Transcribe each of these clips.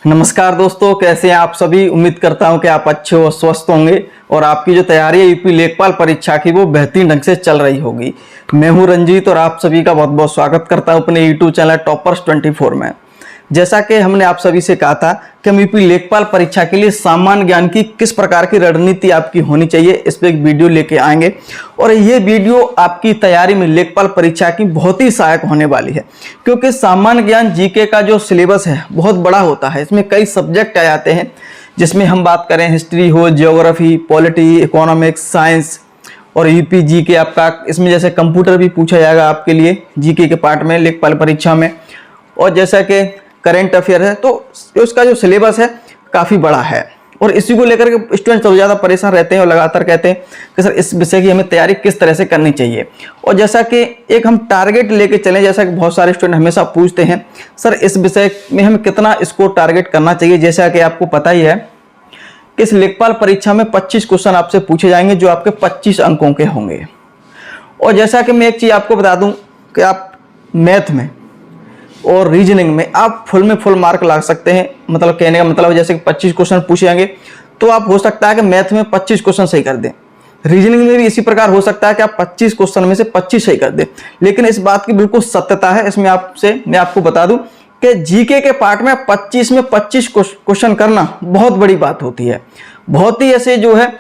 नमस्कार दोस्तों, कैसे हैं आप सभी। उम्मीद करता हूं कि आप अच्छे और स्वस्थ होंगे और आपकी जो तैयारी है यूपी लेखपाल परीक्षा की वो बेहतरीन ढंग से चल रही होगी। मैं हूं रंजीत और आप सभी का बहुत बहुत स्वागत करता हूं अपने यूट्यूब चैनल टॉपर्स 24 में। जैसा कि हमने आप सभी से कहा था कि हम यूपी लेखपाल परीक्षा के लिए सामान्य ज्ञान की किस प्रकार की रणनीति आपकी होनी चाहिए, इस पर एक वीडियो लेके आएंगे और ये वीडियो आपकी तैयारी में लेखपाल परीक्षा की बहुत ही सहायक होने वाली है। क्योंकि सामान्य ज्ञान जीके का जो सिलेबस है बहुत बड़ा होता है, इसमें कई सब्जेक्ट आ जाते हैं, जिसमें हम बात करें हिस्ट्री हो, ज्योग्राफी, पॉलिटी, इकोनॉमिक्स, साइंस और यूपी जीके आपका, इसमें जैसे कंप्यूटर भी पूछा जाएगा आपके लिए जीके के पार्ट में लेखपाल परीक्षा में। और जैसा कि करंट अफेयर है तो उसका जो सिलेबस है काफ़ी बड़ा है और इसी को लेकर के स्टूडेंट सबसे ज़्यादा परेशान रहते हैं और लगातार कहते हैं कि सर इस विषय की हमें तैयारी किस तरह से करनी चाहिए। और जैसा कि एक हम टारगेट लेके चलें, जैसा कि बहुत सारे स्टूडेंट हमेशा पूछते हैं सर इस विषय में हमें कितना इसको टारगेट करना चाहिए। जैसा कि आपको पता ही है कि इस लेखपाल परीक्षा में 25 क्वेश्चन आपसे पूछे जाएंगे जो आपके 25 अंकों के होंगे। और जैसा कि मैं एक चीज़ आपको बता दूँ कि आप मैथ में और रीजनिंग में आप फुल मार्क ला सकते हैं। मतलब कहने का मतलब जैसे कि 25 क्वेश्चन पूछे जाएंगे तो आप हो सकता है कि मैथ में 25 क्वेश्चन सही कर दें, रीजनिंग में भी इसी प्रकार हो सकता है कि आप 25 क्वेश्चन में से 25 सही कर दें। लेकिन इस बात की बिल्कुल सत्यता है, इसमें मैं आपको बता दूं कि जीके के पार्ट में 25 में 25 क्वेश्चन करना बहुत बड़ी बात होती है। बहुत ही ऐसे जो है,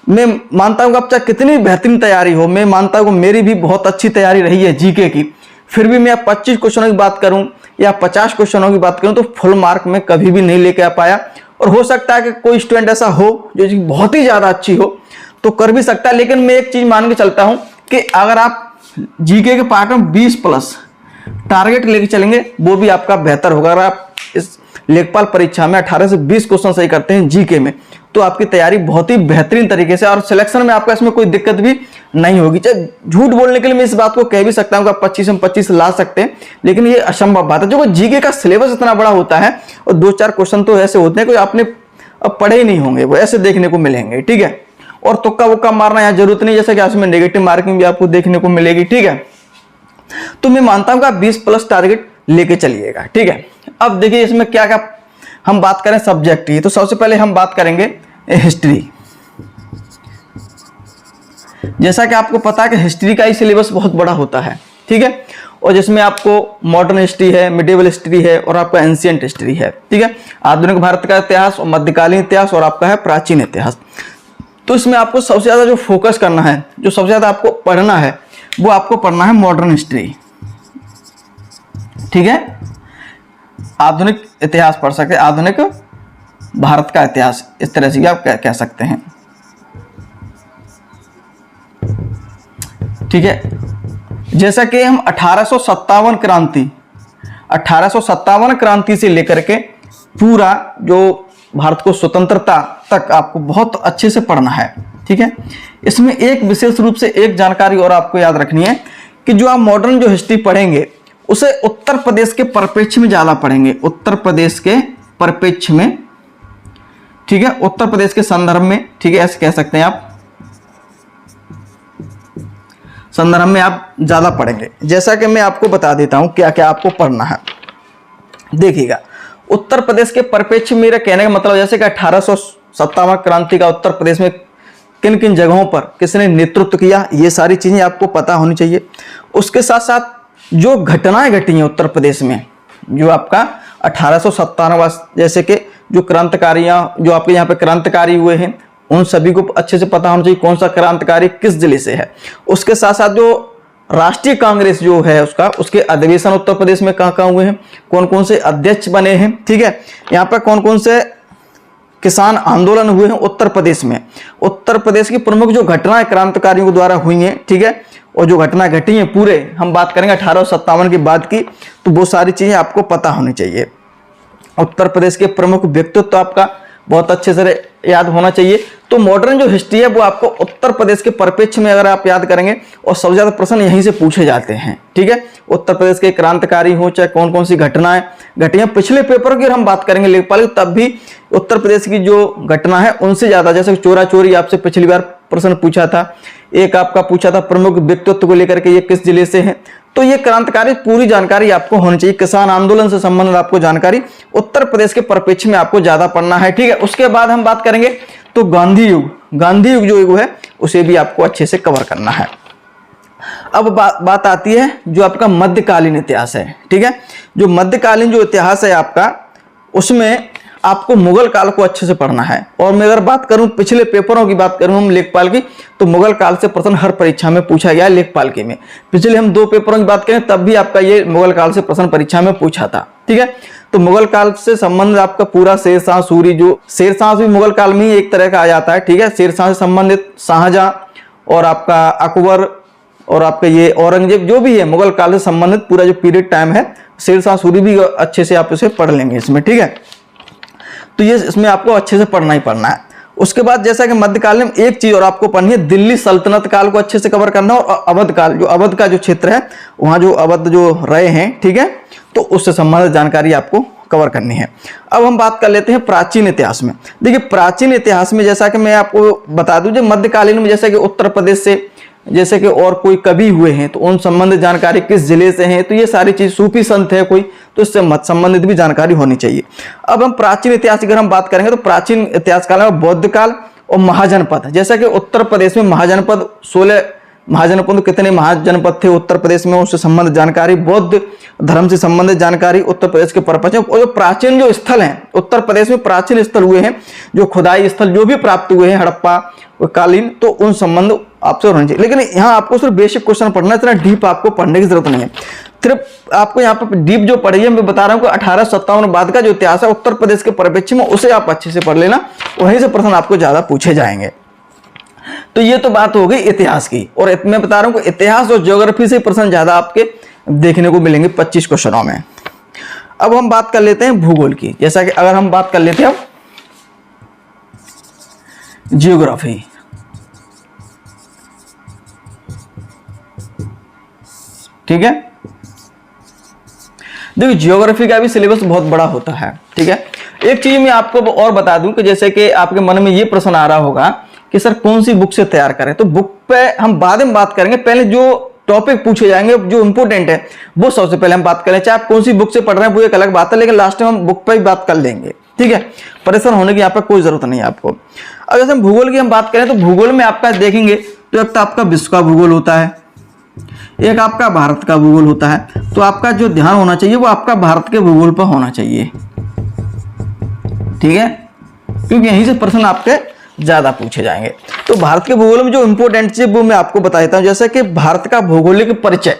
मैं मानता हूँ कि आप चाहे कितनी बेहतरीन तैयारी हो, मैं मानता हूँ मेरी भी बहुत अच्छी तैयारी रही है जीके की, फिर भी मैं 25 क्वेश्चनों की बात करूं या 50 क्वेश्चनों की बात करूं तो फुल मार्क में कभी भी नहीं लेके आ पाया। और हो सकता है कि कोई स्टूडेंट ऐसा हो जो बहुत ही ज़्यादा अच्छी हो तो कर भी सकता है। लेकिन मैं एक चीज़ मान के चलता हूं कि अगर आप जीके के पार्ट में 20+ टारगेट लेके चलेंगे वो भी आपका बेहतर होगा। अगर आप इस लेखपाल परीक्षा में 18 से 20 क्वेश्चन सही करते हैं जीके में तो आपकी तैयारी बहुत ही बेहतरीन तरीके से और सिलेक्शन में आपका इसमें कोई दिक्कत भी नहीं होगी। चाहे झूठ बोलने के लिए मैं इस बात को कह भी सकता हूं कि आप 25 में 25 ला सकते हैं, लेकिन ये असंभव बात है। जो जीके का सिलेबस इतना बड़ा होता है और 2-4 क्वेश्चन तो ऐसे होते हैं कोई आपने अब पढ़े ही नहीं होंगे, वो ऐसे देखने को मिलेंगे। ठीक है, और तुक्का वुक्का मारना यहाँ जरूरत नहीं, जैसे कि उसमें नेगेटिव मार्किंग भी आपको देखने को मिलेगी। ठीक है, तो मैं मानता हूं कि आप 20+ टारगेट लेके चलिएगा। ठीक है, अब देखिए इसमें क्या क्या हम बात करें सब्जेक्ट की, तो सबसे पहले हम बात करेंगे हिस्ट्री। जैसा कि आपको पता है कि हिस्ट्री का ही सिलेबस बहुत बड़ा होता है। ठीक है, और जिसमें आपको मॉडर्न हिस्ट्री है, मिडिवल हिस्ट्री है और आपका एंशिएंट हिस्ट्री है। ठीक है, आधुनिक भारत का इतिहास और मध्यकालीन इतिहास और आपका है प्राचीन इतिहास। तो इसमें आपको सबसे ज्यादा जो फोकस करना है, जो सबसे ज्यादा आपको पढ़ना है, वो आपको पढ़ना है मॉडर्न हिस्ट्री। ठीक है, आधुनिक इतिहास पढ़ सकते हैं, आधुनिक भारत का इतिहास, इस तरह से भी आप कह सकते हैं। ठीक है, जैसा कि हम 1857 क्रांति से लेकर के पूरा जो भारत को स्वतंत्रता तक आपको बहुत अच्छे से पढ़ना है। ठीक है, इसमें एक विशेष रूप से एक जानकारी और आपको याद रखनी है कि जो आप मॉडर्न जो हिस्ट्री पढ़ेंगे उसे उत्तर प्रदेश के परिप्रेक्ष्य में ज्यादा पढ़ेंगे, उत्तर प्रदेश के परिप्रेक्ष्य में। ठीक है, उत्तर प्रदेश के संदर्भ में। ठीक है, ऐसे कह सकते हैं आप, संदर्भ में आप ज्यादा पढ़ेंगे। जैसा कि मैं आपको बता देता हूं क्या क्या आपको पढ़ना है। देखिएगा, उत्तर प्रदेश के परिप्रेक्ष्य मेरा कहने का मतलब जैसे कि 1857 क्रांति का उत्तर प्रदेश में किन किन जगहों पर किसने नेतृत्व किया, ये सारी चीजें आपको पता होनी चाहिए। उसके साथ साथ जो घटनाएं घटी हैं उत्तर प्रदेश में, जो आपका 1857 जैसे कि जो क्रांतिकारियां जो आपके यहाँ पे क्रांतिकारी हुए हैं उन सभी को अच्छे से पता होना चाहिए कौन सा क्रांतिकारी किस जिले से है। उसके साथ साथ जो राष्ट्रीय कांग्रेस जो है उसके अधिवेशन उत्तर प्रदेश में कहाँ कहाँ हुए हैं, कौन कौन से अध्यक्ष बने हैं। ठीक है, यहाँ पर कौन कौन से किसान आंदोलन हुए हैं उत्तर प्रदेश में, उत्तर प्रदेश की प्रमुख जो घटनाएं क्रांतिकारियों के द्वारा हुई हैं। ठीक है, और जो घटना घटी है पूरे हम बात करेंगे 1857 के बाद की, तो वो सारी चीजें आपको पता होनी चाहिए। उत्तर प्रदेश के प्रमुख व्यक्तित्व तो आपका बहुत अच्छे से याद होना चाहिए। तो मॉडर्न जो हिस्ट्री है वो आपको उत्तर प्रदेश के परिप्रेक्ष्य में अगर आप याद करेंगे, और सबसे ज्यादा प्रश्न यहीं से पूछे जाते हैं। ठीक है, उत्तर प्रदेश के क्रांतिकारी हो चाहे कौन कौन सी घटनाएं घटियां, पिछले पेपर की हम बात करेंगे लेखपाल तब भी उत्तर प्रदेश की जो घटना है उनसे ज्यादा, जैसे चोरा चोरी आपसे पिछली बार प्रश्न पूछा था, एक आपका पूछा था प्रमुख व्यक्तित्व को लेकर के ये किस जिले से है। तो ये क्रांतिकारी पूरी जानकारी आपको होनी चाहिए। किसान आंदोलन से संबंधित आपको जानकारी उत्तर प्रदेश के परिप्रेक्ष्य में आपको ज्यादा पढ़ना है, ठीक है। उसके बाद हम बात करेंगे तो गांधी युग जो युग है उसे भी आपको अच्छे से कवर करना है। अब बात आती है जो आपका मध्यकालीन इतिहास है, ठीक है। जो मध्यकालीन जो इतिहास है आपका, उसमें आपको मुगल काल को अच्छे से पढ़ना है। और मैं अगर बात करूं पिछले पेपरों की बात करूं हम लेखपाल की, तो मुगल काल से प्रश्न हर परीक्षा में पूछा गया है लेखपाल के में। पिछले हम 2 पेपरों की बात करें तब भी आपका ये मुगल काल से प्रश्न परीक्षा में पूछा था, ठीक है। तो मुगल काल से संबंधित आपका पूरा शेरशाह सूरी, जो शेरशाह भी मुगल काल में ही एक तरह का आ जाता है, ठीक है। शेरशाह से संबंधित शाहजहां और आपका अकबर और आपका ये औरंगजेब, जो भी है मुगल काल से संबंधित पूरा जो पीरियड टाइम है, शेरशाह सूरी भी अच्छे से आप इसे पढ़ लेंगे इसमें, ठीक है। तो ये इसमें आपको अच्छे से पढ़ना ही पढ़ना है। उसके बाद जैसा कि मध्यकाल में एक चीज और आपको पढ़नी है, दिल्ली सल्तनत काल को अच्छे से कवर करना और अवध काल, जो अवध का जो क्षेत्र है वहां जो अवध जो रहे हैं, ठीक है, तो उससे संबंधित जानकारी आपको कवर करनी है। अब हम बात कर लेते हैं प्राचीन इतिहास में। देखिए प्राचीन इतिहास में जैसा कि मैं आपको बता दूं, जो मध्यकालीन में जैसा कि उत्तर प्रदेश से जैसे कि और कोई कवि हुए हैं तो उन संबंधित जानकारी किस जिले से हैं, तो ये सारी चीज, सूफी संत है कोई तो इससे मत संबंधित भी जानकारी होनी चाहिए। अब हम प्राचीन इतिहास की अगर हम बात करेंगे तो प्राचीन इतिहास काल में बौद्ध काल और महाजनपद, जैसा कि उत्तर प्रदेश में महाजनपद 16 महाजनपद, कितने महाजनपद थे उत्तर प्रदेश में उससे संबंधित जानकारी, बौद्ध धर्म से संबंधित जानकारी उत्तर प्रदेश के पर्पज में। और जो प्राचीन जो स्थल हैं उत्तर प्रदेश में, प्राचीन स्थल हुए हैं जो खुदाई स्थल जो भी प्राप्त हुए हैं हड़प्पा कालीन, तो उन संबंध आपसे होना चाहिए। लेकिन यहाँ आपको सिर्फ बेसिक क्वेश्चन पढ़ना है, इतना डीप आपको पढ़ने की जरूरत नहीं है। सिर्फ आपको यहाँ पर डीप जो पढ़िए, मैं बता रहा हूँ कि 1857 बाद का जो इतिहास है उत्तर प्रदेश के परिप्रेक्ष्य में, उसे आप अच्छे से पढ़ लेना, वहीं से प्रश्न आपको ज्यादा पूछे जाएंगे। तो ये तो बात हो गई इतिहास की, और मैं बता रहा हूँ कि इतिहास और ज्योग्राफी से प्रश्न ज्यादा आपके देखने को मिलेंगे 25 क्वेश्चनों में। अब हम बात कर लेते हैं भूगोल की। जैसा कि अगर हम बात कर लेते हैं जियोग्राफी, ठीक है। देखिए जियोग्राफी का भी सिलेबस बहुत बड़ा होता है, ठीक है। एक चीज मैं आपको और बता दूं कि जैसे कि आपके मन में ये प्रश्न आ रहा होगा कि सर कौन सी बुक से तैयार करें, तो बुक पे हम बाद में बात करेंगे। पहले जो टॉपिक पूछे जाएंगे जो इंपोर्टेंट है वो सबसे पहले हम बात करें। चाहे आप कौन सी बुक से पढ़ रहे हैं वो एक अलग बात है, लेकिन लास्ट में हम बुक पे ही बात कर लेंगे, ठीक है। परेशान होने की यहाँ पे कोई जरूरत नहीं है आपको। अब जैसे हम भूगोल की हम बात करें तो भूगोल में आपका देखेंगे तो एक तो आपका विश्व का भूगोल होता है, एक आपका भारत का भूगोल होता है। तो आपका जो ध्यान होना चाहिए वो आपका भारत के भूगोल पर होना चाहिए, ठीक है, क्योंकि यहीं से प्रश्न आपके ज्यादा पूछे जाएंगे। तो भारत के भूगोल में जो इंपोर्टेंट चीज वो मैं आपको बता देता हूं, जैसे कि भारत का भौगोलिक परिचय।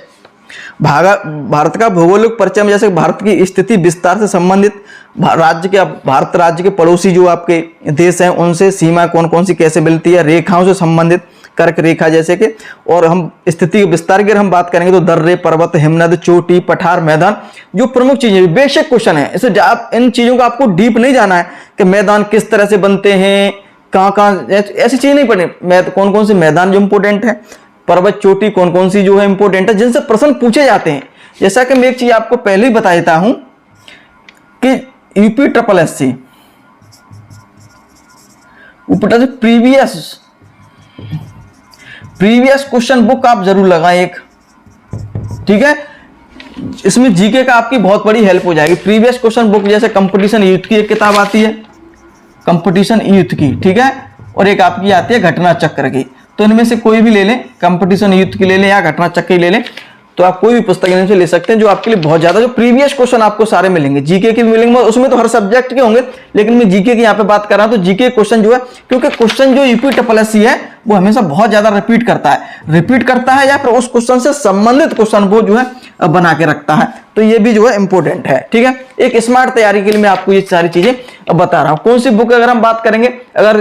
भारत का भौगोलिक परिचय में जैसे भारत की स्थिति विस्तार से संबंधित, भारत राज्य के पड़ोसी जो आपके देश हैं उनसे सीमा कौन कौन सी कैसे मिलती है, रेखाओं से संबंधित कर्क रेखा जैसे कि, और हम स्थिति विस्तार की हम बात करेंगे तो दर्रे, पर्वत, हिमनद, चोटी, पठार, मैदान, जो प्रमुख चीजें बेसिक क्वेश्चन है। इसे आप इन चीजों को आपको डीप नहीं जाना है कि मैदान किस तरह से बनते हैं, कहाँ ऐसी चीज नहीं पढ़नी। कौन कौन से मैदान जो इंपोर्टेंट है, पर्वत, चोटी कौन कौन सी जो है इंपोर्टेंट है, जिनसे प्रश्न पूछे जाते हैं। जैसा कि मैं एक चीज आपको पहले ही बता देता हूं कि UPSSC प्रीवियस क्वेश्चन बुक आप जरूर लगाएं एक, ठीक है। इसमें जीके का आपकी बहुत बड़ी हेल्प हो जाएगी। प्रीवियस क्वेश्चन बुक जैसे कंपटीशन यूथ की एक किताब आती है, कंपटीशन यूथ की, ठीक है, और एक आपकी आती है घटना चक्र की। तो इनमें से कोई भी ले लें, कंपटीशन यूथ की ले लें या घटना चक्र की ले लें, तो आप कोई भी पुस्तक इनमें से ले सकते हैं जो आपके लिए बहुत ज्यादा, जो प्रीवियस क्वेश्चन आपको सारे मिलेंगे, जीके के भी मिलेंगे, उसमें तो हर सब्जेक्ट के होंगे, लेकिन मैं जीके की यहाँ पे बात कर रहा हूं। तो जीके क्वेश्चन जो है, क्योंकि क्वेश्चन जो UPSSC है वो हमेशा बहुत ज्यादा रिपीट करता है या फिर उस क्वेश्चन से संबंधित क्वेश्चन वो जो है बना के रखता है, तो ये भी जो है इंपॉर्टेंट है, ठीक है। एक स्मार्ट तैयारी के लिए मैं आपको ये सारी चीजें बता रहा हूँ। कौन सी बुक अगर हम बात करेंगे, अगर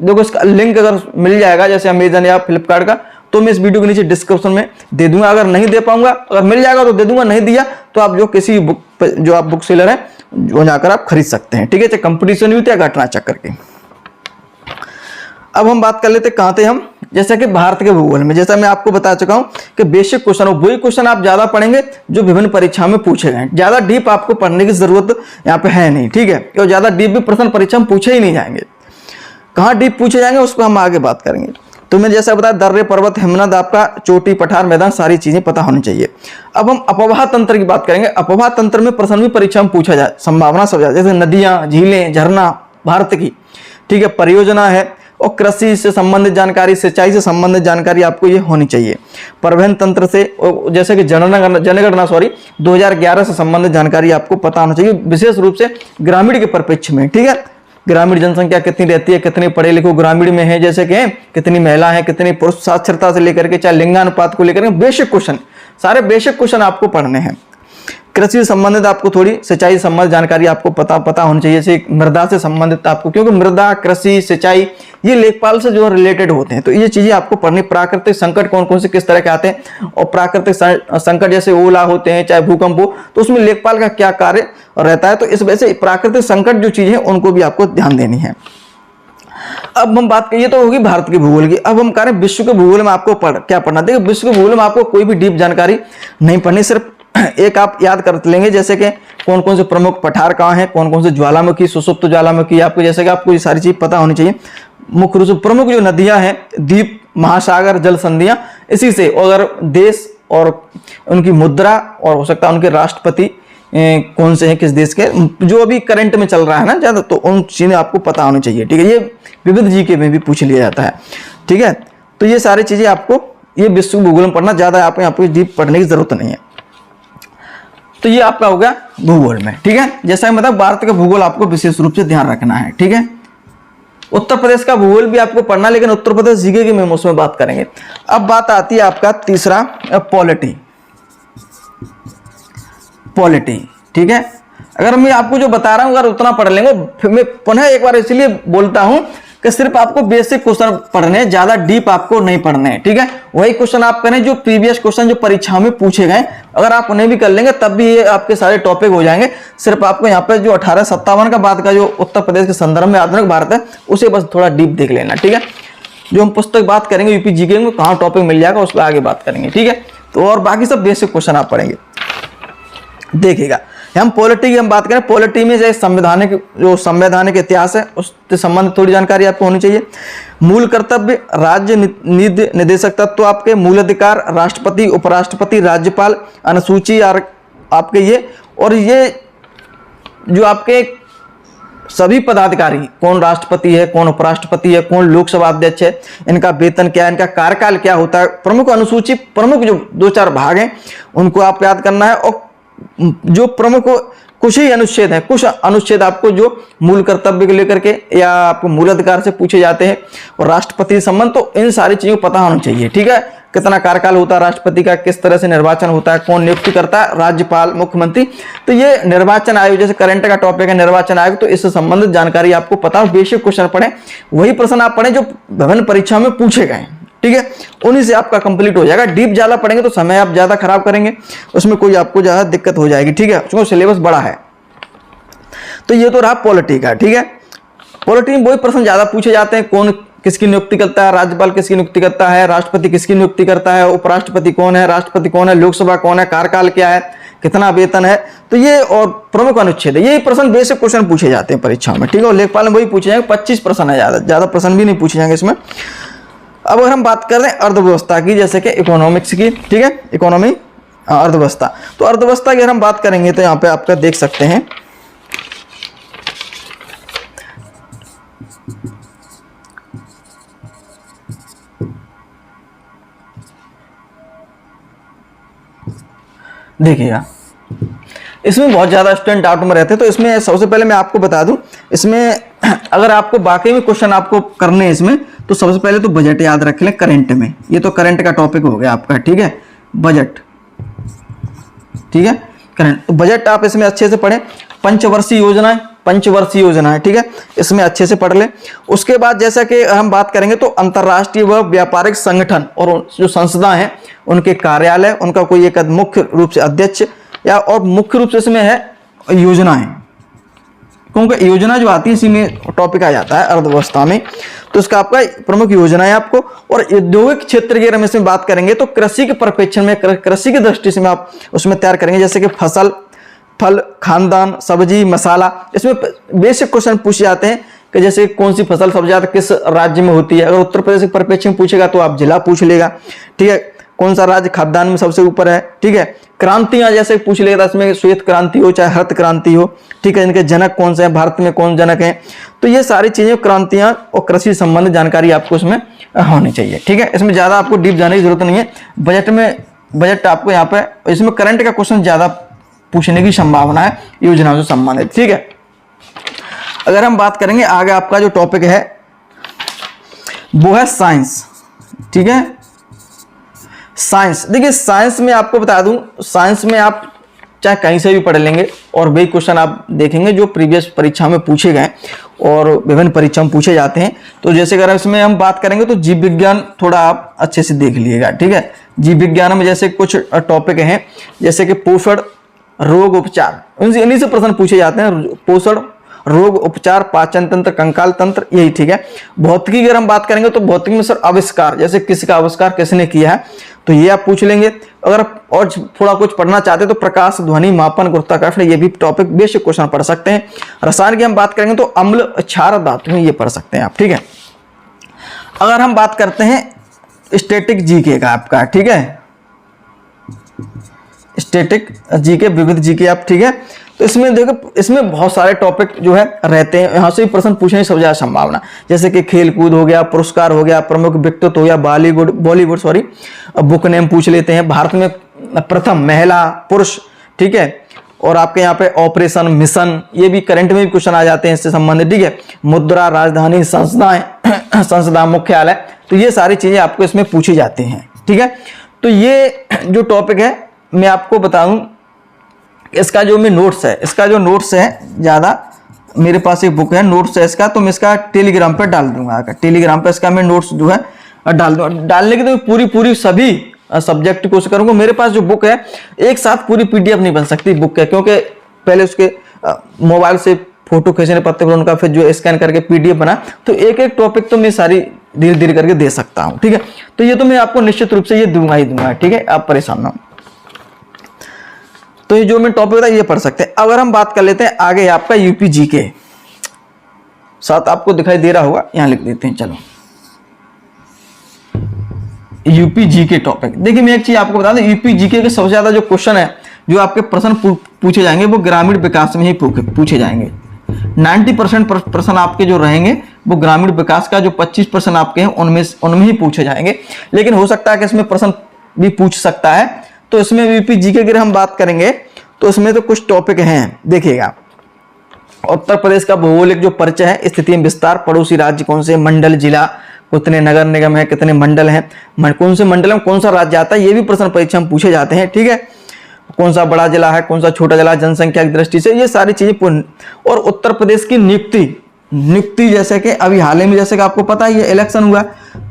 देखो इसका लिंक अगर मिल जाएगा जैसे अमेजन या फ्लिपकार्ट का, तो मैं इस वीडियो के नीचे डिस्क्रिप्शन में दे दूंगा। अगर नहीं दे पाऊंगा, अगर मिल जाएगा तो दे दूंगा, नहीं दिया तो आप जो किसी बुक जो आप बुक सेलर है जो जाकर आप खरीद सकते हैं, ठीक है, चाहे कंपटीशन यूथ या घटना चक्र के। अब हम बात कर लेते कहां थे हम, जैसे कि भारत के भूगोल में, जैसा मैं आपको बता चुका हूं कि बेसिक क्वेश्चन, वही क्वेश्चन आप ज्यादा पढ़ेंगे जो विभिन्न परीक्षा में पूछे गए। ज्यादा डीप आपको पढ़ने की जरूरत यहाँ पे है नहीं, ठीक है, और ज्यादा डीप भी प्रश्न परीक्षा में पूछे ही नहीं जाएंगे। कहाँ डीप पूछे जाएंगे उस पर हम आगे बात करेंगे। तो मैंने जैसा बताया दर्रे पर्वत हिमनद आपका चोटी पठार मैदान सारी चीजें पता होनी चाहिए। अब हम अपवाह तंत्र की बात करेंगे। अपवाह तंत्र में प्रश्न भी परीक्षा में पूछा जाए, संभावना सब जाए, जैसे नदियां, झीलें, झरना भारत की, ठीक है, परियोजना है, और कृषि से संबंधित जानकारी, सिंचाई से संबंधित जानकारी आपको ये होनी चाहिए। परिवहन तंत्र से जैसे कि जनगणना 2011 से संबंधित जानकारी आपको पता होना चाहिए, विशेष रूप से ग्रामीण के परिप्रेक्ष्य में, ठीक है। ग्रामीण जनसंख्या कितनी रहती है, कितने पढ़े लिखे ग्रामीण में है, जैसे कि कितनी महिला है, कितनी पुरुष, साक्षरता से लेकर के चाहे लिंगानुपात को लेकर के बेसिक क्वेश्चन, सारे बेसिक क्वेश्चन आपको पढ़ने हैं। कृषि से संबंधित आपको थोड़ी, सिंचाई से संबंधित जानकारी आपको पता होनी चाहिए, जैसे मृदा से संबंधित आपको, क्योंकि मृदा, कृषि, सिंचाई ये लेखपाल से जो रिलेटेड होते हैं, तो ये चीजें आपको पढ़नी। प्राकृतिक संकट कौन कौन से किस तरह के आते हैं, और प्राकृतिक संकट जैसे ओला होते हैं, चाहे भूकंप हो, तो उसमें लेखपाल का क्या कार्य रहता है, तो इस वजह से प्राकृतिक संकट जो चीजें उनको भी आपको ध्यान देनी है। अब हम बात करिए तो होगी भारत के भूगोल की। अब हम कह रहे हैं विश्व के भूगोल में आपको क्या पढ़ना। देखिए विश्व के भूगोल में आपको कोई भी डीप जानकारी नहीं पढ़नी, सिर्फ एक आप याद कर लेंगे, जैसे कि कौन कौन से प्रमुख पठार कहाँ हैं, कौन कौन से ज्वालामुखी, सुसुप्त ज्वालामुखी, आपको जैसे कि आपको ये सारी चीज पता होनी चाहिए। मुख्य रूप से प्रमुख जो नदियां हैं, द्वीप, महासागर, जल संधियां, इसी से अगर देश और उनकी मुद्रा और हो सकता है उनके राष्ट्रपति कौन से हैं, किस देश के, जो अभी करंट में चल रहा है ना ज्यादा, तो उन चीजें आपको पता होनी चाहिए, ठीक है। ये विविध जीके में भी पूछ लिया जाता है, ठीक है। तो ये सारी चीजें आपको ये विश्व भूगोल में पढ़ना, ज्यादा आपको डीप पढ़ने की जरूरत नहीं है। तो ये आपका हो गया भूगोल में, ठीक है। जैसा मतलब भारत का भूगोल आपको विशेष रूप से ध्यान रखना है, ठीक है। उत्तर प्रदेश का भूगोल भी आपको पढ़ना, लेकिन उत्तर प्रदेश जीके की हम उसमें बात करेंगे। अब बात आती है आपका तीसरा, पॉलिटी, ठीक है। अगर मैं आपको जो बता रहा हूं अगर उतना पढ़ लेंगे, फिर मैं पुनः एक बार इसलिए बोलता हूं कि सिर्फ आपको बेसिक क्वेश्चन पढ़ने, ज्यादा डीप आपको नहीं पढ़ने हैं, ठीक है। वही क्वेश्चन आप करें जो प्रीवियस क्वेश्चन जो परीक्षा में पूछे गए, अगर आप उन्हें भी कर लेंगे तब भी ये आपके सारे टॉपिक हो जाएंगे। सिर्फ आपको यहाँ पे जो 1857 का बाद का जो उत्तर प्रदेश के संदर्भ में आधुनिक भारत है, उसे बस थोड़ा डीप देख लेना, ठीक है। जो हम पुस्तक बात करेंगे यूपी जीके में कहाँ टॉपिक मिल जाएगा उस पर आगे बात करेंगे, ठीक है। तो और बाकी सब बेसिक क्वेश्चन आप पढ़ेंगे, देखिएगा। हम पॉलिटी की हम बात करें, पॉलिटी में जो संवैधानिक इतिहास है उससे संबंधित थोड़ी जानकारी आपको होनी चाहिए। मूल कर्तव्य, राज्य निदेशक तत्व, आपके मूल अधिकार, राष्ट्रपति, उपराष्ट्रपति, राज्यपाल, अनुसूची आपके ये, और ये जो आपके सभी पदाधिकारी, कौन राष्ट्रपति है, कौन उपराष्ट्रपति है, कौन लोकसभा अध्यक्ष है, इनका वेतन क्या है, इनका कार्यकाल क्या होता है, प्रमुख अनुसूची, प्रमुख जो 2-4 भाग हैं उनको आप याद करना है। और जो प्रमुख कुछ ही अनुच्छेद है, कुछ अनुच्छेद आपको जो मूल कर्तव्य को लेकर के या आपको मूल अधिकार से पूछे जाते हैं, और राष्ट्रपति संबंध, तो इन सारी चीजों को पता होना चाहिए, ठीक है। कितना कार्यकाल होता है राष्ट्रपति का, किस तरह से निर्वाचन होता है, कौन नियुक्ति करता है, राज्यपाल, मुख्यमंत्री। तो ये निर्वाचन आयोग, जैसे करंट का टॉपिक है निर्वाचन आयोग, तो इससे संबंधित जानकारी आपको पता हो। बेसिक क्वेश्चन पढ़ें, वही प्रश्न आप पढ़ें जो विभिन्न परीक्षा में पूछे गए, ठीक है, उन्हीं से आपका कंप्लीट हो जाएगा। डीप ज्यादा पढ़ेंगे तो समय आप ज्यादा खराब करेंगे, उसमें कोई आपको ज्यादा दिक्कत हो जाएगी, ठीक है, उसमें सिलेबस बड़ा है। तो ये तो रहा पॉलिटी का, ठीक है। पॉलिटी में वही प्रश्न ज्यादा पूछे जाते हैं, कौन किसकी नियुक्ति करता है, राज्यपाल किसकी नियुक्ति करता है, राष्ट्रपति किसकी नियुक्ति करता है, उपराष्ट्रपति कौन है, राष्ट्रपति कौन है, लोकसभा कौन है, कार्यकाल क्या है, कितना वेतन है, तो ये और प्रमुख अनुच्छेद है। ये प्रश्न बेसिक क्वेश्चन पूछे जाते हैं परीक्षा में, ठीक है। और लेखपाल में वही पूछे जाएंगे, 25 प्रश्न है, ज्यादा प्रश्न भी नहीं पूछे जाएंगे इसमें। अब अगर हम बात कर रहे हैं अर्थव्यवस्था की, जैसे कि इकोनॉमिक्स की, ठीक है, इकोनॉमी, अर्थव्यवस्था, तो अर्थव्यवस्था की अगर हम बात करेंगे तो यहाँ पे आपका देख सकते हैं, देखिएगा इसमें बहुत ज्यादा स्टूडेंट डाउट में रहते हैं। तो इसमें सबसे पहले मैं आपको बता दूं, इसमें अगर आपको बाकी में क्वेश्चन आपको करने हैं इसमें, तो सबसे पहले तो बजट याद रख लें करंट में। ये तो करंट का टॉपिक हो गया आपका, ठीक है, बजट, ठीक है, करंट। तो बजट आप इसमें अच्छे से पढ़ें। पंचवर्षीय योजना है, ठीक है, इसमें अच्छे से पढ़ लें। उसके बाद जैसा कि हम बात करेंगे तो अंतर्राष्ट्रीय व व्यापारिक संगठन और जो संस्था हैं उनके कार्यालय, उनका कोई एक मुख्य रूप से अध्यक्ष, या और मुख्य रूप से इसमें है योजनाएं, क्योंकि योजना जो आती है इसी में टॉपिक आ जाता है अर्थव्यवस्था में। तो इसका आपका प्रमुख योजना है आपको। और औद्योगिक क्षेत्र की अगर हम इसमें बात करेंगे तो कृषि के परिप्रेक्ष्य में, कृषि की दृष्टि से आप उसमें तैयार करेंगे, जैसे कि फसल, फल, खानदान, सब्जी, मसाला। इसमें बेसिक क्वेश्चन पूछे जाते हैं कि जैसे कौन सी फसल सबसे ज्यादा किस राज्य में होती है। अगर उत्तर प्रदेश के परिप्रेक्ष्य में पूछेगा तो आप जिला पूछ लेगा, ठीक है। कौन सा राज्य खाद्यान्न में सबसे ऊपर है, ठीक है। क्रांतियां जैसे पूछ लेगा, इसमें श्वेत क्रांति हो चाहे हरित क्रांति हो, ठीक है। इनके जनक कौन से हैं, भारत में कौन जनक है। तो ये सारी चीजें क्रांतियां और कृषि संबंधित जानकारी आपको इसमें होनी चाहिए, ठीक है। इसमें ज्यादा आपको डीप जाने की जरूरत नहीं है। बजट आपको यहाँ पे इसमें करंट का क्वेश्चन ज्यादा पूछने की संभावना है योजनाओं से संबंधित, ठीक है। अगर हम बात करेंगे आगे, आपका जो टॉपिक है वो है साइंस, ठीक है। साइंस, देखिए साइंस में आपको बता दूं, साइंस में आप चाहे कहीं से भी पढ़ लेंगे और वही क्वेश्चन आप देखेंगे जो प्रीवियस परीक्षा में पूछे गए और विभिन्न परीक्षा में पूछे जाते हैं। तो जैसे अगर इसमें हम बात करेंगे तो जीव विज्ञान थोड़ा आप अच्छे से देख लीजिएगा, ठीक है। जीव विज्ञान में जैसे कुछ टॉपिक हैं, जैसे कि पोषण, रोग, उपचार, इन्हीं से प्रश्न पूछे जाते हैं। पोषण, रोग, उपचार, पाचन तंत्र, कंकाल तंत्र, यही, ठीक है। भौतिकी अगर हम बात करेंगे तो भौतिकी में सर आविष्कार, जैसे किसका आविष्कार किसने किया है, तो ये आप पूछ लेंगे। अगर और थोड़ा कुछ पढ़ना चाहते हैं तो प्रकाश, ध्वनि, मापन, गुरुत्वाकर्षण, ये भी टॉपिक बेसिक क्वेश्चन पढ़ सकते हैं। रसायन की हम बात करेंगे तो अम्ल, क्षार, धातु में ये पढ़ सकते हैं आप, ठीक है। अगर हम बात करते हैं स्टैटिक जीके का आपका, ठीक है, स्टैटिक जीके, विविध जीके आप, ठीक है। तो इसमें देखो, इसमें बहुत सारे टॉपिक जो है रहते हैं, यहाँ से भी प्रश्न पूछने की सबसे ज्यादा संभावना, जैसे कि खेल कूद हो गया, पुरस्कार हो गया, प्रमुख व्यक्तित्व हो गया, बॉलीवुड सॉरी, बुक नेम पूछ लेते हैं, भारत में प्रथम महिला पुरुष, ठीक है। और आपके यहाँ पे ऑपरेशन, मिशन, ये भी करंट में भी क्वेश्चन आ जाते हैं इससे संबंधित, ठीक है। मुद्रा, राजधानी, संस्थाएं, संस्था, मुख्यालय, तो ये सारी चीजें आपको इसमें पूछी जाती हैं, ठीक है। तो ये जो टॉपिक है मैं आपको बताऊं, इसका जो मैं नोट्स है, इसका जो नोट्स है, ज़्यादा मेरे पास एक बुक है नोट्स है इसका, तो मैं इसका टेलीग्राम पे डाल दूंगा। टेलीग्राम पे इसका मैं नोट्स जो है डाल दूंगा। डालने की तो पूरी सभी सब्जेक्ट की कोशिश करूंगा। मेरे पास जो बुक है एक साथ पूरी पीडीएफ नहीं बन सकती बुक है, क्योंकि पहले उसके मोबाइल से फोटो खींचने पड़ते, फिर उनका फिर जो स्कैन करके पीडीएफ बना, तो एक एक टॉपिक तो मैं सारी धीरे धीरे करके दे सकता हूँ, ठीक है। तो ये तो मैं आपको निश्चित रूप से ये दूंगा ही दूंगा, ठीक है, आप परेशान ना हो। तो ये जो मैं टॉपिक बताया ये पढ़ सकते हैं। अगर हम बात कर लेते हैं आगे, आपका यूपी जीके साथ आपको दिखाई दे रहा होगा, यहां लिख देते हैं, चलो यूपी जीके टॉपिक। देखिए मैं एक चीज आपको बता दूं, यूपी जीके के सबसे ज्यादा जो क्वेश्चन है, जो आपके प्रश्न पूछे जाएंगे वो ग्रामीण विकास में ही पूछे जाएंगे। 90% प्रश्न आपके जो रहेंगे वो ग्रामीण विकास का, जो 25% आपके हैं उनमें ही पूछे जाएंगे। लेकिन हो सकता है कि इसमें प्रश्न भी पूछ सकता है। तो इसमें यूपी जीके की हम बात करेंगे तो इसमें तो कुछ टॉपिक हैं, देखिएगा। उत्तर प्रदेश का भौगोलिक जो परिचय है, स्थिति में विस्तार, पड़ोसी राज्य कौन से, मंडल, जिला, कितने नगर निगम है, कितने मंडल हैं, कौन से मंडल में कौन सा राज्य आता है, ये भी प्रश्न परीक्षा में पूछे जाते हैं, ठीक है। कौन सा बड़ा जिला है, कौन सा छोटा जिला, जनसंख्या की दृष्टि से, ये सारी चीजें। और उत्तर प्रदेश की नियुक्ति जैसे कि अभी हाल ही में, जैसे कि आपको पता है ये इलेक्शन हुआ,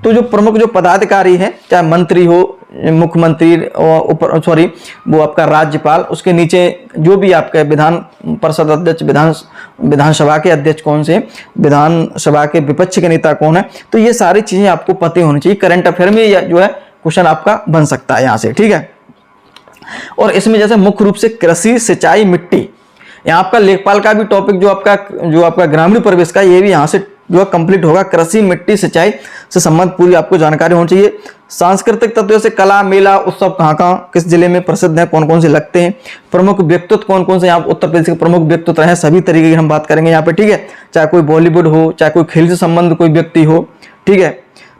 तो जो प्रमुख जो पदाधिकारी है, चाहे मंत्री हो, मुख्यमंत्री और सॉरी वो आपका राज्यपाल, उसके नीचे जो भी आपके विधान परिषद अध्यक्ष, विधानसभा के अध्यक्ष कौन से, विधानसभा के विपक्ष के नेता कौन है, तो ये सारी चीजें आपको पता होनी चाहिए। करंट अफेयर में जो है क्वेश्चन आपका बन सकता है यहाँ से, ठीक है। और इसमें जैसे मुख्य रूप से कृषि, सिंचाई, मिट्टी, यहाँ आपका लेखपाल का भी टॉपिक जो आपका ग्रामीण परिवेश का, ये भी यहाँ से जो है कंप्लीट होगा। कृषि, मिट्टी, सिंचाई से संबंधित पूरी आपको जानकारी होनी चाहिए। सांस्कृतिक तत्व जैसे कला, मेला, उत्सव कहाँ किस जिले में प्रसिद्ध है, कौन कौन से लगते हैं, प्रमुख व्यक्तित्व कौन कौन से यहाँ उत्तर प्रदेश के प्रमुख व्यक्तित्व हैं, सभी तरीके की हम बात करेंगे यहाँ पे, ठीक है। चाहे कोई बॉलीवुड हो, चाहे कोई खेल से संबंध कोई व्यक्ति हो, ठीक है।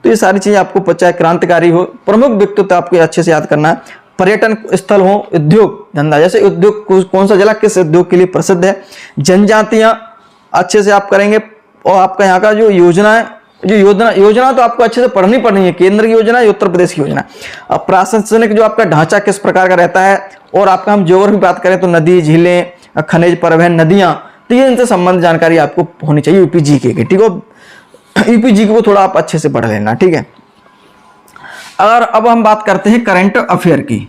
तो ये सारी चीजें आपको, चाहे क्रांतिकारी हो, प्रमुख व्यक्तित्व आपको अच्छे से याद करना है। पर्यटन स्थल हो, उद्योग धंधा, जैसे उद्योग कौन सा जिला किस उद्योग के लिए प्रसिद्ध है, जनजातियां अच्छे से आप करेंगे। और आपका यहाँ का जो योजना है, जो योजना तो आपको अच्छे से पढ़नी है, केंद्र की योजना या उत्तर प्रदेश की योजना। अब प्रशासनिक जो आपका ढांचा किस प्रकार का रहता है, और आपका हम ज्योग्राफी बात करें तो नदी, झीलें, खनिज, परिवहन, नदियां, तो ये इनसे संबंधित जानकारी आपको होनी चाहिए यूपी जीके की, ठीक है। यूपी जीके को थोड़ा आप अच्छे से पढ़ लेना, ठीक है। अगर अब हम बात करते हैं करंट अफेयर की,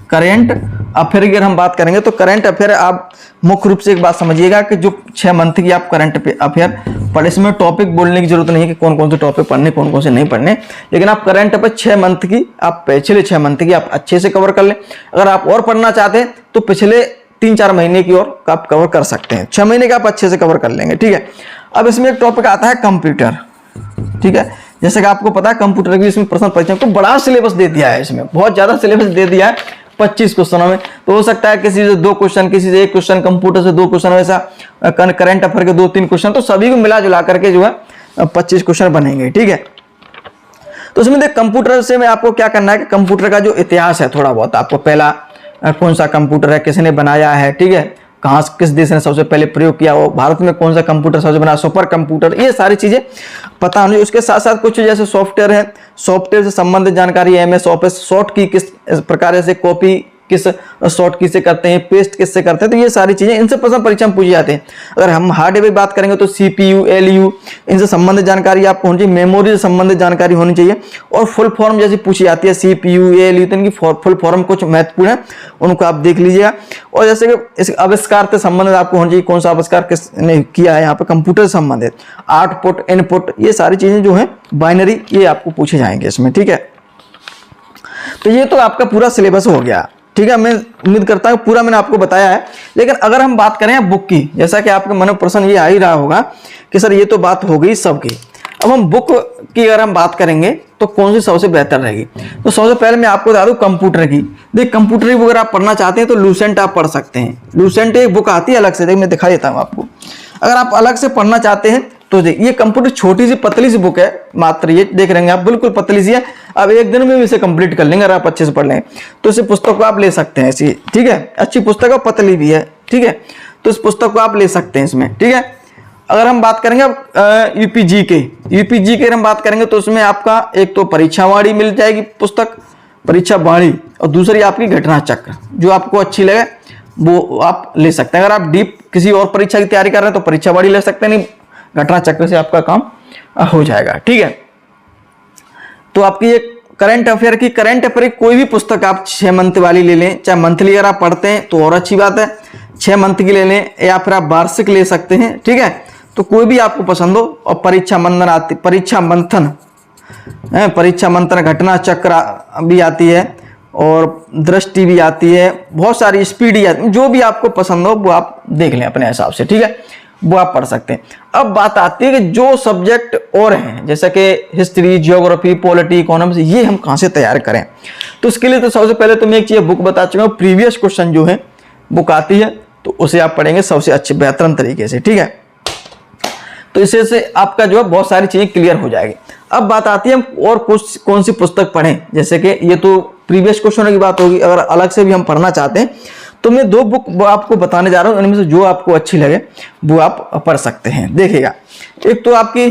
करंट अफेयर की अगर हम बात करेंगे तो करंट अफेयर आप मुख्य रूप से एक बात समझिएगा कि जो 6 मंथ की आप करंट अफेयर पढ़े, इसमें टॉपिक बोलने की जरूरत नहीं है कि कौन कौन से टॉपिक पढ़ने, कौन कौन से नहीं पढ़ने, लेकिन आप करंट अफेयर 6 मंथ की, आप पिछले 6 मंथ की आप अच्छे से कवर कर लें। अगर आप और पढ़ना चाहते हैं तो पिछले 3-4 महीने की और आप कवर कर सकते हैं, 6 महीने का आप अच्छे से कवर कर लेंगे, ठीक है। अब इसमें एक टॉपिक आता है कंप्यूटर, ठीक है। जैसे कि आपको पता है कंप्यूटर की इसमें प्रश्न परीक्षा को बड़ा सिलेबस दे दिया है, इसमें बहुत ज्यादा सिलेबस दे दिया है 25 क्वेश्चनों में। तो हो सकता है किसी से 2 क्वेश्चन, किसी से 1 क्वेश्चन, कंप्यूटर से 2 क्वेश्चन, वैसा करंट अफेयर के 2-3 क्वेश्चन, तो सभी को मिला जुला करके जो है 25 क्वेश्चन बनेंगे, ठीक है। तो उसमें देख कंप्यूटर से में आपको क्या करना है कि कंप्यूटर का जो इतिहास है थोड़ा बहुत आपको, पहला कौन सा कंप्यूटर है, किसने बनाया है, ठीक है, कहाँ किस देश ने सबसे पहले प्रयोग किया, वो भारत में कौन सा कंप्यूटर सबसे बना, सुपर कंप्यूटर, ये सारी चीजें पता होनी। उसके साथ साथ कुछ जैसे सॉफ्टवेयर है, सॉफ्टवेयर से संबंधित जानकारी, MS ऑफिस शॉर्ट की किस प्रकार से कॉपी किस शॉर्ट की से करते हैं, पेस्ट किससे करते हैं, तो ये सारी चीजें इनसे प्रश्न परीक्षा में पूछी जाते हैं। अगर हम हार्डवेयर की बात करेंगे तो CPU, LU इनसे संबंधित जानकारी आपको होनी चाहिए, मेमोरी से संबंधित जानकारी होनी चाहिए, और फुल फॉर्म जैसी पूछी जाती है CPU, LU, तो इनकी फुल फॉर्म कुछ महत्वपूर्ण है, उनको आप देख लीजिएगा। और जैसे कि इस आविष्कार से संबंधित आपको होनी चाहिए, कौन सा आविष्कार किसने किया है यहाँ पे कंप्यूटर से संबंधित, आउटपुट इनपुट, ये सारी चीजें जो है बाइनरी, ये आपको पूछे जाएंगे इसमें, ठीक है। तो ये तो आपका पूरा सिलेबस हो गया, ठीक है। मैं उम्मीद करता हूँ पूरा मैंने आपको बताया है। लेकिन अगर हम बात करें बुक की, जैसा कि आपके मन में प्रश्न ये आ ही रहा होगा कि सर ये तो बात हो गई सबकी, अब हम बुक की अगर हम बात करेंगे तो कौन सी सबसे बेहतर रहेगी। तो सबसे पहले मैं आपको बता दूं कंप्यूटर की। देख कंप्यूटर की बुक अगर आप पढ़ना चाहते हैं तो लूसेंट आप पढ़ सकते हैं। लूसेंट एक बुक आती है अलग से, देख मैं दिखा देता हूँ आपको। अगर आप अलग से पढ़ना चाहते हैं तो देख ये कंप्यूटर छोटी सी पतली सी बुक है, मात्र ये देख रहे हैं आप, बिल्कुल पतली सी है। अब एक दिन में भी इसे कंप्लीट कर लेंगे अगर आप अच्छे से पढ़ लें तो इस पुस्तक को आप ले सकते हैं ऐसी, ठीक है। अच्छी पुस्तक है, पतली भी है, ठीक है। तो इस पुस्तक को आप ले सकते हैं इसमें, ठीक है। अगर हम बात करेंगे यूपीजी के हम बात करेंगे तो उसमें आपका एक तो परीक्षावाणी मिल जाएगी पुस्तक, परीक्षावाणी, और दूसरी आपकी घटना चक्र, जो आपको अच्छी लगे वो आप ले सकते हैं। अगर आप डीप किसी और परीक्षा की तैयारी कर रहे हैं तो परीक्षावाणी ले सकते हैं, नहीं घटना चक्र से आपका काम हो जाएगा, ठीक है। तो आपकी एक करंट अफेयर की कोई भी पुस्तक आप 6 मंथ वाली ले लें, चाहे मंथली अगर आप पढ़ते हैं तो और अच्छी बात है, 6 मंथ की ले लें, या फिर आप वार्षिक ले सकते हैं, ठीक है। तो कोई भी आपको पसंद हो। और परीक्षा मंथन घटना चक्र भी आती है, और दृष्टि भी आती है, बहुत सारी स्पीडी आती है, जो भी आपको पसंद हो वो आप देख लें अपने हिसाब से, ठीक है, वो आप पढ़ सकते हैं। अब बात आती है कि जो सब्जेक्ट और हैं जैसे कि हिस्ट्री, ज्योग्राफी, पॉलिटी, इकोनॉमिक्स, ये हम कहाँ से तैयार करें। तो इसके लिए तो सबसे पहले तो मैं एक चीज बुक बता चुका हूँ, प्रीवियस क्वेश्चन जो है बुक आती है तो उसे आप पढ़ेंगे सबसे अच्छे बेहतरीन तरीके से, ठीक है। तो इससे से आपका जो है बहुत सारी चीजें क्लियर हो जाएगी। अब बात आती है हम और कुछ कौन सी पुस्तक पढ़ें, जैसे कि ये तो प्रीवियस क्वेश्चन की बात होगी। अगर अलग से भी हम पढ़ना चाहते हैं तो मैं 2 बुक आपको बताने जा रहा हूँ, इनमें से जो आपको अच्छी लगे वो आप पढ़ सकते हैं। देखिएगा, एक तो आपकी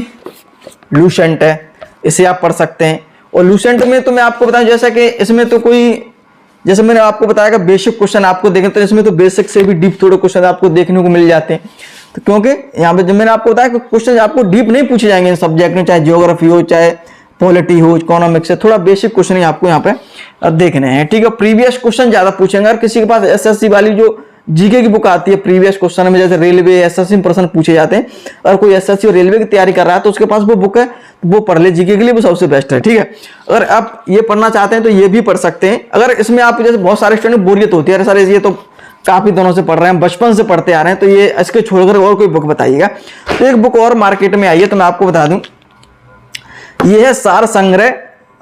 लूसेंट है, इसे आप पढ़ सकते हैं। और लूसेंट में तो मैं आपको बताऊं जैसा कि इसमें तो कोई, जैसे मैंने आपको बताया कि बेसिक क्वेश्चन आपको देखें तो इसमें तो बेसिक से भी डीप थोड़े क्वेश्चन आपको देखने को मिल जाते हैं। तो क्योंकि यहाँ पे जब मैंने आपको बताया कि क्वेश्चन आपको डीप नहीं पूछे जाएंगे इन सब्जेक्ट में, चाहे ज्योग्राफी हो, चाहे पॉलिटी हो, इकोनॉमिक्स है, थोड़ा बेसिक क्वेश्चन ही आपको यहाँ पे देखने हैं, ठीक है। प्रीवियस क्वेश्चन ज्यादा पूछेंगे। अगर किसी के पास एसएससी वाली जो जीके की बुक आती है प्रीवियस क्वेश्चन में, जैसे रेलवे, एसएससी में प्रश्न पूछे जाते हैं, अगर कोई एसएससी और रेलवे की तैयारी कर रहा है तो उसके पास वो बुक है, वो पढ़ ले, जीके के लिए वो सबसे बेस्ट है, ठीक है। अगर आप ये पढ़ना चाहते हैं तो ये भी पढ़ सकते हैं। अगर इसमें आप जैसे बहुत सारे स्टूडेंट बोरियत होती है, अरे सर ये तो काफी दिनों से पढ़ रहे हैं, बचपन से पढ़ते आ रहे हैं, तो ये इसके छोड़कर और कोई बुक बताइएगा। तो एक बुक और मार्केट में आई है तो मैं आपको बता दूं, ये है सार संग्रह,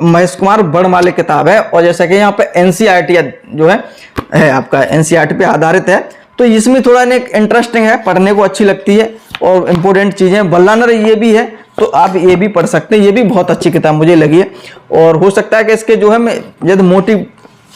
महेश कुमार बड़माले किताब है। और जैसा कि यहाँ पे एनसीईआरटी जो है आपका एनसीईआरटी पे आधारित है, तो इसमें थोड़ा इंटरेस्टिंग है, पढ़ने को अच्छी लगती है और इंपॉर्टेंट चीजें बल्लानर ये भी है, तो आप ये भी पढ़ सकते हैं। ये भी बहुत अच्छी किताब मुझे लगी है। और हो सकता है कि इसके जो है मैं यदि मोटी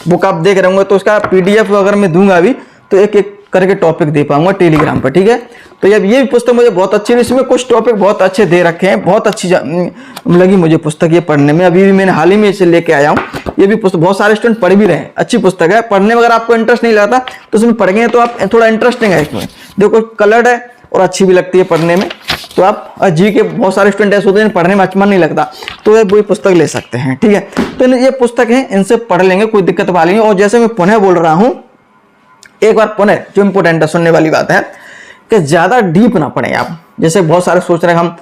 बुक आप देख रहे होंगे तो उसका पीडीएफ अगर मैं दूंगा अभी तो एक एक करके टॉपिक दे पाऊंगा टेलीग्राम पर, ठीक है। तो ये भी पुस्तक मुझे बहुत अच्छी है, इसमें कुछ टॉपिक बहुत अच्छे दे रखे हैं, बहुत अच्छी लगी मुझे पुस्तक ये पढ़ने में। अभी भी मैंने हाल ही में इसे लेके आया हूँ। ये भी पुस्तक बहुत सारे स्टूडेंट पढ़ भी रहे हैं, अच्छी पुस्तक है। पढ़ने में अगर आपको इंटरेस्ट नहीं लगता तो उसमें पढ़ेंगे तो आप थोड़ा इंटरेस्टिंग है, इसमें देखो कलर्ड है और अच्छी भी लगती है पढ़ने में। तो आप जी के बहुत सारे स्टूडेंट ऐसे होते हैं पढ़ने में मन नहीं लगता, तो वो पुस्तक ले सकते हैं, ठीक है। तो ये पुस्तक है, इनसे पढ़ लेंगे, कोई दिक्कत वाली नहीं। और जैसे मैं पुनः बोल रहा हूँ, एक बार पुनः जो इंपोर्टेंट है सुनने वाली बात है कि ज्यादा डीप ना पढ़ें आप। जैसे बहुत सारे सोच रहे हैं हम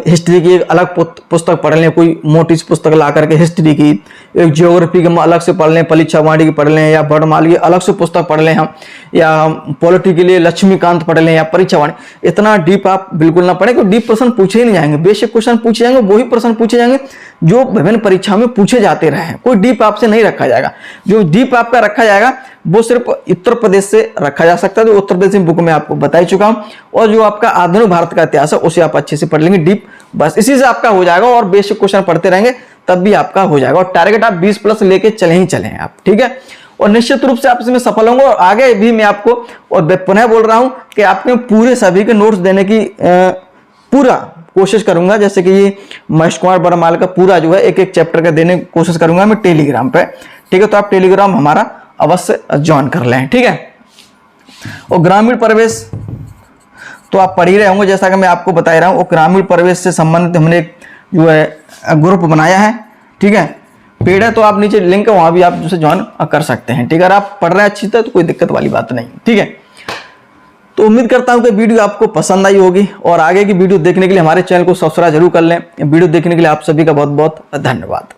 हिस्ट्री की एक अलग पुस्तक पढ़ लें, कोई मोटी सी पुस्तक ला करके हिस्ट्री की, एक ज्योग्राफी की अलग से पढ़ लें, परीक्षावाणी की पढ़ लें, या बड़माल की अलग से पुस्तक पढ़ लें हम, या पॉलिटी के लिए लक्ष्मीकांत पढ़ लें या परीक्षा वाणी, इतना डीप आप बिल्कुल ना पढ़ें, क्योंकि डीप प्रश्न पूछे ही नहीं जाएंगे। बेसिक क्वेश्चन पूछे जाएंगे, वही प्रश्न पूछे जाएंगे जो विभिन्न परीक्षाओं में पूछे जाते रहे हैं। कोई डीप आपसे नहीं रखा जाएगा। जो डीप आपका रखा जाएगा वो सिर्फ उत्तर प्रदेश से रखा जा सकता है, जो उत्तर प्रदेश की बुक में आपको बता ही चुका हूं, और जो आपका आधुनिक भारत का इतिहास है उसे आप अच्छे से पढ़ लेंगे डीप, बस इसी से आपका हो जाएगा। और बेसिक क्वेश्चन पढ़ते रहेंगे तब भी आपका हो जाएगा, और टारगेट आप 20+ लेके चले ही चले आप, ठीक है। और निश्चित रूप से आप इसमें सफल होंगे। और आगे भी मैं आपको और पुनः बोल रहा हूं कि आपके पूरे सभी के नोट्स देने की पूरा कोशिश करूंगा। जैसे कि ये महेश कुमार बरमाल का पूरा जो है एक एक चैप्टर का देने की कोशिश करूंगा मैं टेलीग्राम पे, ठीक है। तो आप टेलीग्राम हमारा अवश्य ज्वाइन कर लें, ठीक है। और ग्रामीण परिवेश तो आप पढ़ ही रहे होंगे, जैसा कि मैं आपको बता रहा हूँ। और ग्रामीण परिवेश से संबंधित हमने एक जो है ग्रुप बनाया है, ठीक है। पेड है तो आप नीचे लिंक है, वहां भी आप जो ज्वाइन कर सकते हैं, ठीक है। अगर आप पढ़ रहे हैं अच्छी तरह तो कोई दिक्कत वाली बात नहीं, ठीक है। तो उम्मीद करता हूं कि वीडियो आपको पसंद आई होगी, और आगे की वीडियो देखने के लिए हमारे चैनल को सब्सक्राइब जरूर कर लें। वीडियो देखने के लिए आप सभी का बहुत बहुत धन्यवाद।